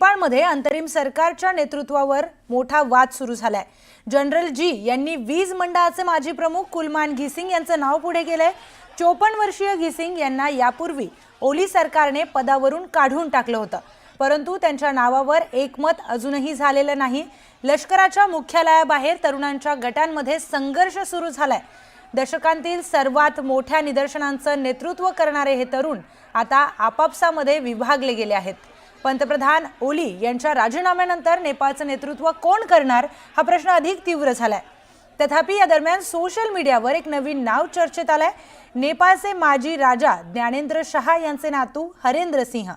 नेपाळमध्ये अंतरिम सरकारच्या नेतृत्वावर मोठा वाद सुरू झालाय। जनरल जी यांनी वीज मंडळाचे माजी प्रमुख कुलमान घिसिंग यांचे नाव पुढे केले। 54 वर्षीय घिसिंग यांना यापूर्वी ओली सरकारने पदावरून काढून टाकलं होतं, परंतु त्यांच्या नावावर एकमत अजूनही झालेलं नाही। लष्कराच्या मुख्यालयाबाहेर तरुणांच्या गटांमध्ये संघर्ष सुरू झालाय। दशकांतील सर्वात मोठ्या निदर्शनांचं नेतृत्व करणारे हे तरुण आता आपापसामध्ये विभागले गेले आहेत। पंतप्रधान ओली यांच्या राजीनाम्यानंतर नेपाळचं नेतृत्व कोण करणार हा प्रश्न अधिक तीव्र झालाय। तथापि या दरम्यान सोशल मीडियावर एक नवीन नाव चर्चेत आलंय। नेपाळचे माजी राजा ज्ञानेंद्र शाह यांचे नातू हरेंद्र सिंह।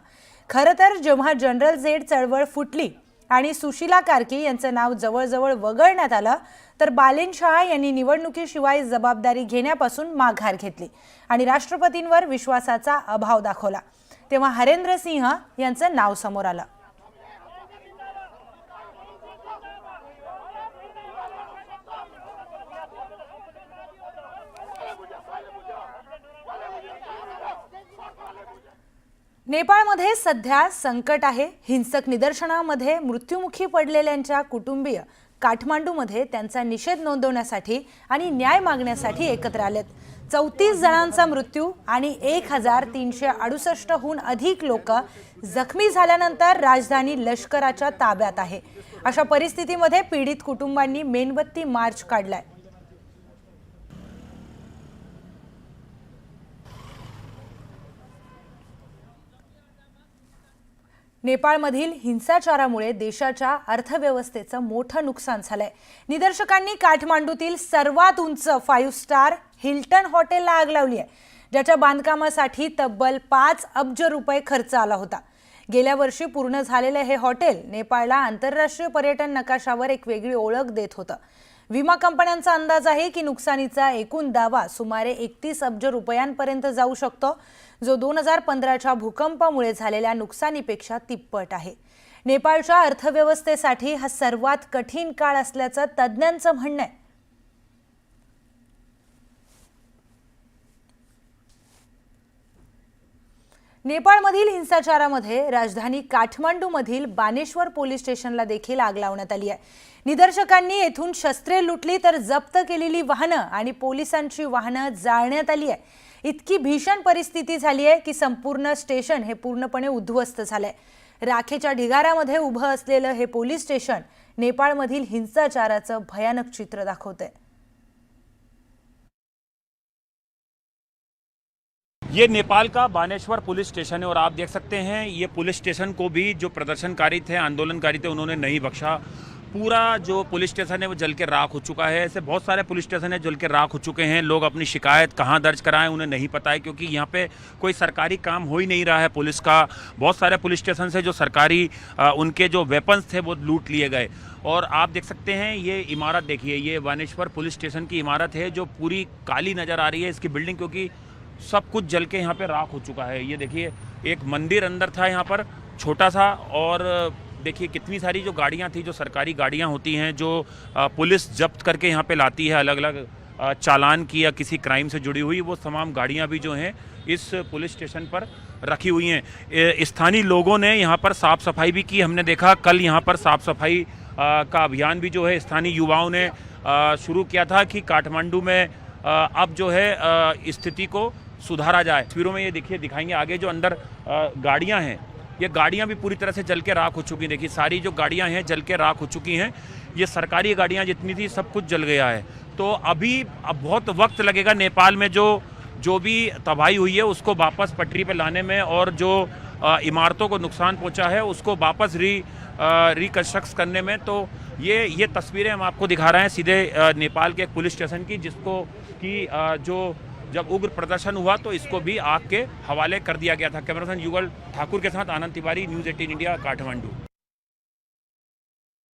खरं तर जेव्हा जनरल झेड चळवळ फुटली आणि सुशीला कार्की यांचे नाव जवळजवळ वगळण्यात आलं, तर बालेन शाह यांनी निवडणुकीशिवाय जबाबदारी घेण्यापासून माघार घेतली आणि राष्ट्रपतींवर विश्वासाचा अभाव दाखवला। तेव्हा हरेंद्र सिंह यांचं नाव समोर आलं। नेपाळमध्ये सध्या संकट आहे। हिंसक निदर्शनामध्ये मृत्युमुखी पडलेल्यांच्या कुटुंबीय काठमांडूमध्ये त्यांचा निषेध नोंदवण्यासाठी आणि न्याय मागण्यासाठी एकत्र आलेत। 34 जणांचा मृत्यू आणि 1368 हून अधिक लोक जखमी झाल्यानंतर राजधानी लष्कराच्या ताब्यात आहे। अशा परिस्थितीमध्ये पीडित कुटुंबांनी मेणबत्ती मार्च काढलाय। नेपाळमधील हिंसाचारामुळे देशाच्या अर्थव्यवस्थेचं मोठं नुकसान झालंय। निदर्शकांनी काठमांडूतील सर्वात उंच 5 स्टार हिल्टन हॉटेलला आग लावली आहे, ज्याच्या बांधकामासाठी तब्बल 5 अब्ज रुपये खर्च आला होता। गेल्या वर्षी पूर्ण झालेले हे हॉटेल नेपाळला आंतरराष्ट्रीय पर्यटन नकाशावर एक वेगळी ओळख देत होतं। विमा कंपन्यांचा अंदाज आहे की नुकसानीचा एकूण दावा सुमारे 31 अब्ज रुपयांपर्यंत जाऊ शकतो, जो 2015च्या भूकंपामुळे झालेल्या नुकसानीपेक्षा तिप्पट आहे। नेपाळच्या अर्थव्यवस्थेसाठी हा सर्वात कठीण काळ असल्याचं तज्ञांचं म्हणणं आहे। नेपाळमधील हिंसाचारामध्ये राजधानी काठमांडूमधील बानेश्वर पोलीस स्टेशनला देखील आग लावण्यात आली आहे। निदर्शकांनी येथून शस्त्रे लुटली, तर जप्त केलेली वाहनं आणि पोलिसांची वाहनं जाळण्यात आली आहे। इतकी भीषण परिस्थिती झाली आहे की संपूर्ण स्टेशन हे पूर्णपणे उद्ध्वस्त झालंय। राखेच्या ढिगाऱ्यामध्ये उभं असलेलं हे पोलीस स्टेशन नेपाळमधील हिंसाचाराचं भयानक चित्र दाखवतंय। ये नेपाल का बानेश्वर पुलिस स्टेशन है और आप देख सकते हैं ये पुलिस स्टेशन को भी जो प्रदर्शनकारी थे, आंदोलनकारी थे, उन्होंने नहीं बख्शा। पूरा जो पुलिस स्टेशन है वो जल के राख हो चुका है। ऐसे बहुत सारे पुलिस स्टेशन है जल के राख हो चुके हैं। लोग अपनी शिकायत कहाँ दर्ज कराएं उन्हें नहीं पता है, क्योंकि यहाँ पे कोई सरकारी काम हो ही नहीं रहा है पुलिस का। बहुत सारे पुलिस स्टेशन से जो सरकारी उनके जो वेपन्स थे वो लूट लिए गए। और आप देख सकते हैं ये इमारत देखिए, ये बानेश्वर पुलिस स्टेशन की इमारत है जो पूरी काली नज़र आ रही है इसकी बिल्डिंग, क्योंकि सब कुछ जल के यहाँ पे राख हो चुका है। ये देखिए एक मंदिर अंदर था यहाँ पर छोटा सा, और देखिए कितनी सारी जो गाड़ियाँ थी, जो सरकारी गाड़ियाँ होती हैं, जो पुलिस जब्त करके यहाँ पे लाती है अलग अलग चालान की या किसी क्राइम से जुड़ी हुई, वो तमाम गाड़ियाँ भी जो हैं इस पुलिस स्टेशन पर रखी हुई हैं। स्थानीय लोगों ने यहाँ पर साफ़ सफाई भी की। हमने देखा कल यहाँ पर साफ़ सफाई का अभियान भी जो है स्थानीय युवाओं ने शुरू किया था कि काठमांडू में अब जो है स्थिति को सुधारा जाए। तस्वीरों में ये देखिए दिखाएंगे आगे जो अंदर गाड़ियां हैं, ये गाड़ियां भी पूरी तरह से जल के राख हो चुकी हैं। देखिए सारी जो गाड़ियां हैं जल के राख हो चुकी हैं। ये सरकारी गाड़ियां जितनी थी सब कुछ जल गया है। तो अभी अब बहुत वक्त लगेगा नेपाल में जो भी तबाही हुई है उसको वापस पटरी पे लाने में, और जो इमारतों को नुकसान पहुंचा है उसको वापस रिकंस्ट्रक्ट करने में। तो ये तस्वीरें हम आपको दिखा रहे हैं सीधे नेपाल के एक पुलिस स्टेशन की, जिसको कि जो जब उग्र प्रदर्शन हुआ तो इसको भी आग के हवाले कर दिया गया था। कैमरामैन युगल ठाकुर के साथ आनंद तिवारी, न्यूज़ 18 इंडिया, काठमांडू।